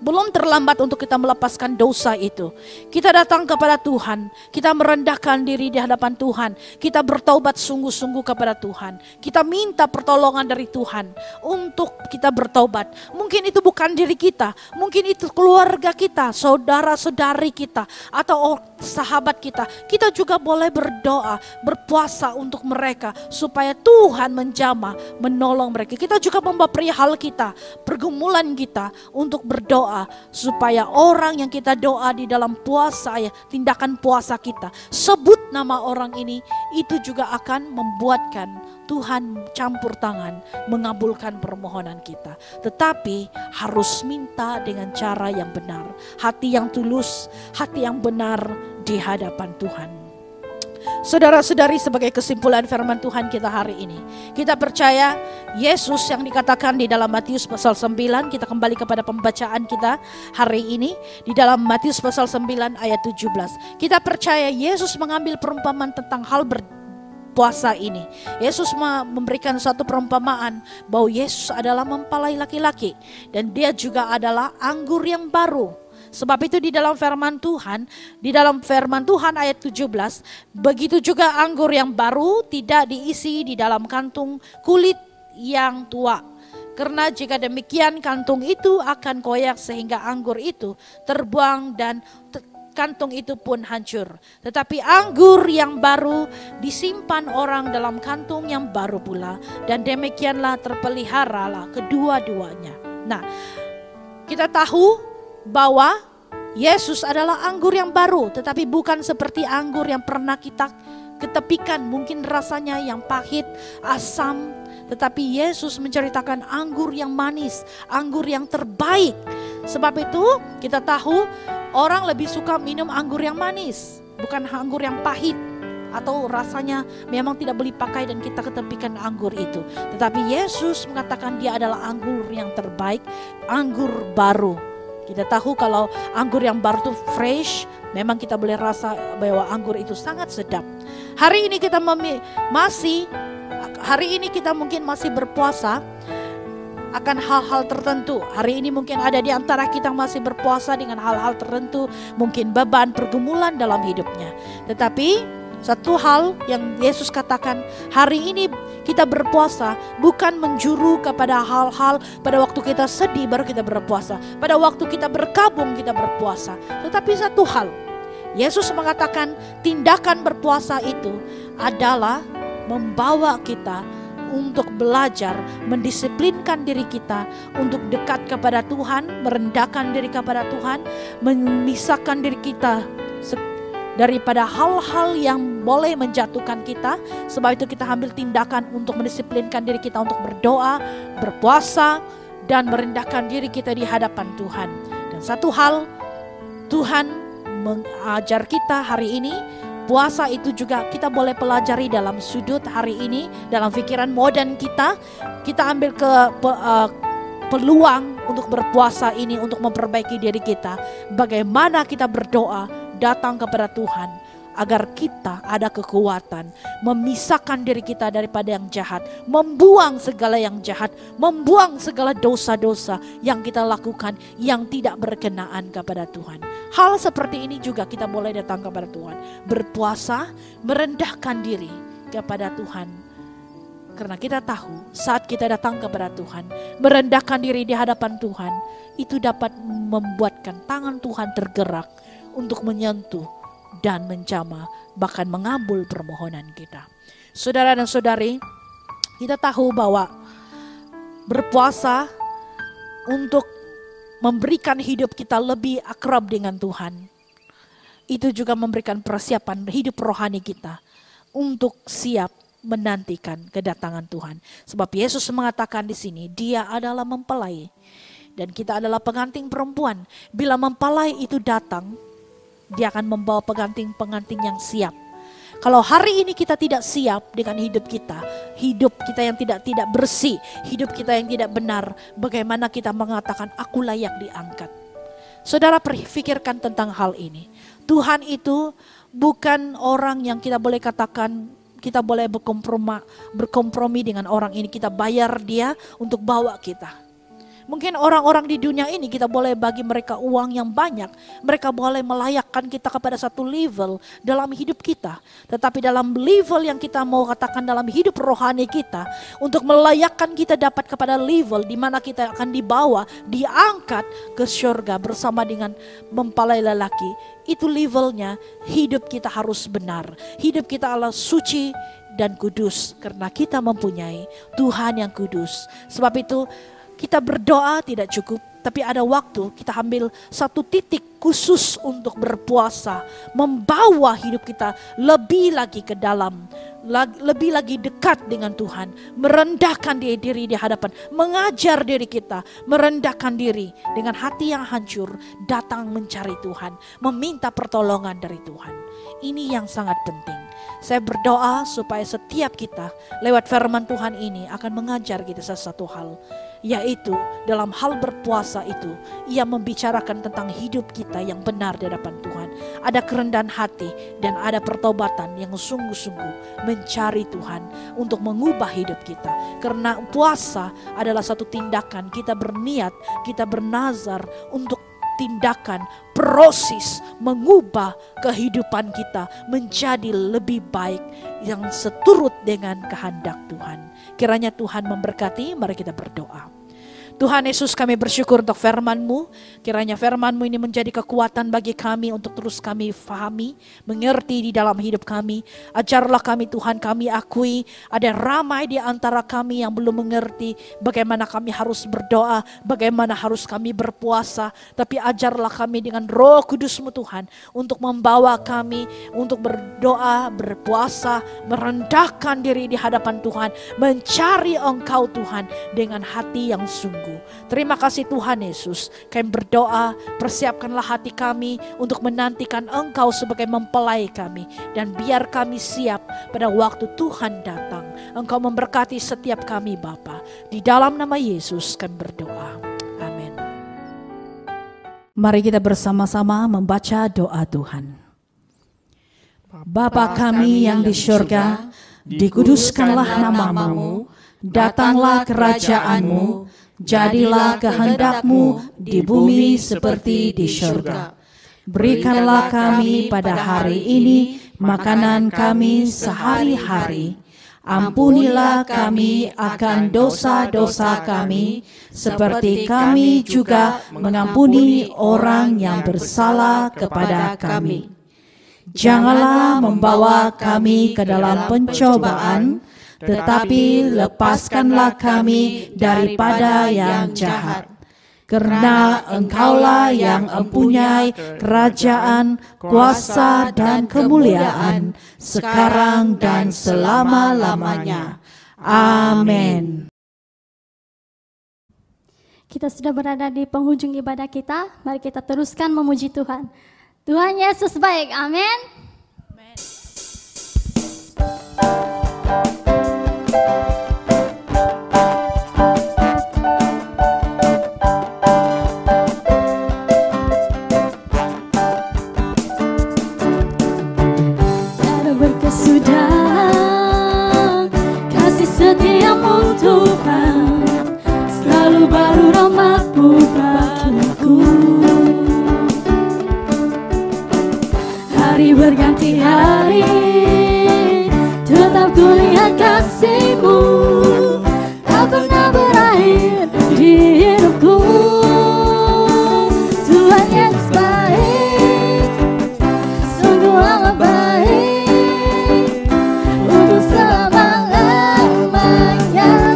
Belum terlambat untuk kita melepaskan dosa itu. Kita datang kepada Tuhan, kita merendahkan diri di hadapan Tuhan, kita bertaubat sungguh-sungguh kepada Tuhan. Kita minta pertolongan dari Tuhan untuk kita bertaubat. Mungkin itu bukan diri kita, mungkin itu keluarga kita, saudara-saudari kita, atau sahabat kita. Kita juga boleh berdoa, berpuasa untuk mereka supaya Tuhan menjamah, menolong mereka. Kita juga membawa perihal kita, pergumulan kita untuk berdoa supaya orang yang kita doa di dalam puasa, ya, tindakan puasa kita, sebut nama orang ini, itu juga akan membuatkan Tuhan campur tangan, mengabulkan permohonan kita. Tetapi harus minta dengan cara yang benar, hati yang tulus, hati yang benar di hadapan Tuhan. Saudara-saudari, sebagai kesimpulan firman Tuhan kita hari ini, kita percaya Yesus yang dikatakan di dalam Matius pasal 9, kita kembali kepada pembacaan kita hari ini di dalam Matius pasal 9 ayat 17. Kita percaya Yesus mengambil perumpamaan tentang hal berpuasa ini. Yesus memberikan satu perumpamaan bahwa Yesus adalah mempelai laki-laki dan dia juga adalah anggur yang baru. Sebab itu di dalam firman Tuhan ayat 17, begitu juga anggur yang baru tidak diisi di dalam kantung kulit yang tua. Karena jika demikian kantung itu akan koyak sehingga anggur itu terbuang dan kantung itu pun hancur. Tetapi anggur yang baru disimpan orang dalam kantung yang baru pula, dan demikianlah terpeliharalah kedua-duanya. Nah, kita tahu bahwa Yesus adalah anggur yang baru, tetapi bukan seperti anggur yang pernah kita ketepikan, mungkin rasanya yang pahit, asam. Tetapi Yesus menceritakan anggur yang manis, anggur yang terbaik. Sebab itu kita tahu orang lebih suka minum anggur yang manis, bukan anggur yang pahit atau rasanya memang tidak boleh pakai dan kita ketepikan anggur itu. Tetapi Yesus mengatakan dia adalah anggur yang terbaik, anggur baru. Kita tahu kalau anggur yang baru itu fresh, memang kita boleh rasa bahwa anggur itu sangat sedap. Hari ini kita mungkin masih berpuasa akan hal-hal tertentu. Hari ini mungkin ada di antara kita masih berpuasa dengan hal-hal tertentu, mungkin beban, pergumulan dalam hidupnya. Tetapi satu hal yang Yesus katakan, hari ini kita berpuasa bukan menjuru kepada hal-hal pada waktu kita sedih baru kita berpuasa, pada waktu kita berkabung kita berpuasa. Tetapi satu hal, Yesus mengatakan tindakan berpuasa itu adalah membawa kita untuk belajar mendisiplinkan diri kita untuk dekat kepada Tuhan, merendahkan diri kepada Tuhan, memisahkan diri kita daripada hal-hal yang boleh menjatuhkan kita. Sebab itu kita ambil tindakan untuk mendisiplinkan diri kita untuk berdoa, berpuasa, dan merendahkan diri kita di hadapan Tuhan. Dan satu hal, Tuhan mengajar kita hari ini, puasa itu juga kita boleh pelajari dalam sudut hari ini, dalam pikiran modern kita ambil peluang untuk berpuasa ini untuk memperbaiki diri kita. Bagaimana kita berdoa, datang kepada Tuhan agar kita ada kekuatan memisahkan diri kita daripada yang jahat, membuang segala yang jahat, membuang segala dosa-dosa yang kita lakukan yang tidak berkenaan kepada Tuhan. Hal seperti ini juga kita boleh datang kepada Tuhan, berpuasa, merendahkan diri kepada Tuhan. Karena kita tahu saat kita datang kepada Tuhan, merendahkan diri di hadapan Tuhan, itu dapat membuatkan tangan Tuhan tergerak untuk menyentuh dan menjamah, bahkan mengabul permohonan kita. Saudara dan saudari, kita tahu bahwa berpuasa untuk memberikan hidup kita lebih akrab dengan Tuhan, itu juga memberikan persiapan hidup rohani kita untuk siap menantikan kedatangan Tuhan. Sebab Yesus mengatakan di sini, dia adalah mempelai dan kita adalah pengantin perempuan. Bila mempelai itu datang, dia akan membawa pengantin yang siap. Kalau hari ini kita tidak siap dengan hidup kita yang tidak bersih, hidup kita yang tidak benar, bagaimana kita mengatakan aku layak diangkat? Saudara, pikirkan tentang hal ini. Tuhan itu bukan orang yang kita boleh katakan kita boleh berkompromi dengan orang ini, kita bayar dia untuk bawa kita. Mungkin orang-orang di dunia ini kita boleh bagi mereka uang yang banyak. Mereka boleh melayakkan kita kepada satu level dalam hidup kita. Tetapi dalam level yang kita mau katakan dalam hidup rohani kita, untuk melayakkan kita dapat kepada level di mana kita akan dibawa, diangkat ke surga bersama dengan mempelai lelaki. Itu levelnya hidup kita harus benar. Hidup kita adalah suci dan kudus karena kita mempunyai Tuhan yang kudus. Sebab itu kita berdoa tidak cukup, tapi ada waktu kita ambil satu titik khusus untuk berpuasa, membawa hidup kita lebih lagi ke dalam, lebih lagi dekat dengan Tuhan, merendahkan diri di hadapan, mengajar diri kita, merendahkan diri dengan hati yang hancur, datang mencari Tuhan, meminta pertolongan dari Tuhan. Ini yang sangat penting. Saya berdoa supaya setiap kita lewat firman Tuhan ini akan mengajar kita sesuatu hal. Yaitu dalam hal berpuasa itu, ia membicarakan tentang hidup kita yang benar di hadapan Tuhan. Ada kerendahan hati dan ada pertobatan yang sungguh-sungguh mencari Tuhan untuk mengubah hidup kita. Karena puasa adalah satu tindakan kita berniat, kita bernazar untuk tindakan, proses mengubah kehidupan kita menjadi lebih baik yang seturut dengan kehendak Tuhan. Kiranya Tuhan memberkati, mari kita berdoa. Tuhan Yesus, kami bersyukur untuk firman-Mu. Kiranya firman-Mu ini menjadi kekuatan bagi kami untuk terus kami fahami, mengerti di dalam hidup kami. Ajarlah kami Tuhan, kami akui ada ramai di antara kami yang belum mengerti bagaimana kami harus berdoa, bagaimana harus kami berpuasa. Tapi ajarlah kami dengan Roh Kudus-Mu Tuhan untuk membawa kami untuk berdoa, berpuasa, merendahkan diri di hadapan Tuhan, mencari Engkau Tuhan dengan hati yang sungguh. Terima kasih Tuhan Yesus. Kami berdoa, persiapkanlah hati kami untuk menantikan Engkau sebagai mempelai kami. Dan biar kami siap pada waktu Tuhan datang. Engkau memberkati setiap kami Bapa. Di dalam nama Yesus kami berdoa. Amin. Mari kita bersama-sama membaca doa Tuhan. Bapa kami yang di surga, dikuduskanlah nama-Mu, datanglah kerajaan-Mu, jadilah kehendak-Mu di bumi seperti di surga. Berikanlah kami pada hari ini makanan kami sehari-hari. Ampunilah kami akan dosa-dosa kami, seperti kami juga mengampuni orang yang bersalah kepada kami. Janganlah membawa kami ke dalam pencobaan, tetapi lepaskanlah kami daripada yang jahat. Karena Engkaulah yang mempunyai kerajaan, kuasa dan kemuliaan sekarang dan selama-lamanya. Amin. Kita sudah berada di penghujung ibadah kita, mari kita teruskan memuji Tuhan. Tuhan Yesus baik, amin. Sudah kasih setiamu Tuhan, selalu baru rahmat-Mu bagiku. Hari berganti hari, tetap kulihat kasih-Mu, tak pernah berakhir di hidupku. Tuhan Yesus baik, sungguh amat baik, untuk selama-lamanya.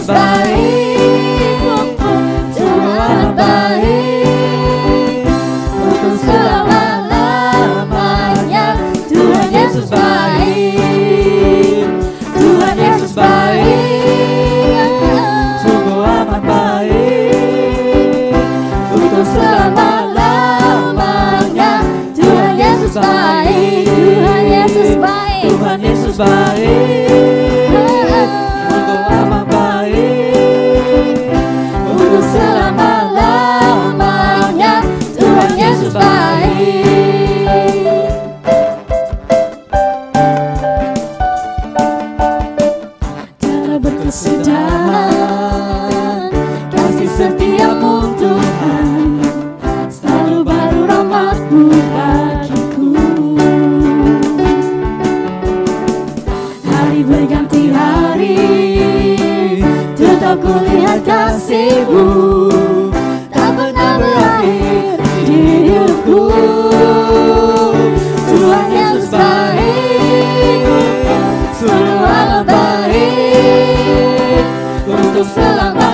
baik, sungguh amat baik, untuk selama-lamanya. Tuhan Yesus baik, Tuhan Yesus baik, sungguh amat baik, untuk selama-lamanya. Tuhan Yesus baik, Tuhan Yesus baik, Tuhan Yesus baik, sungguh amat baik, untuk selama-lamanya. Tuhan Yesus baik. Tiada berkesudahan kasih setiamu Tuhan, selalu baru rahmat-Mu bagiku. Hari berganti hari, tetap kulihat kasih-Mu, tak pernah berakhir di hidupku. Tuhan Yesus baik, sungguh amat baik, untuk selama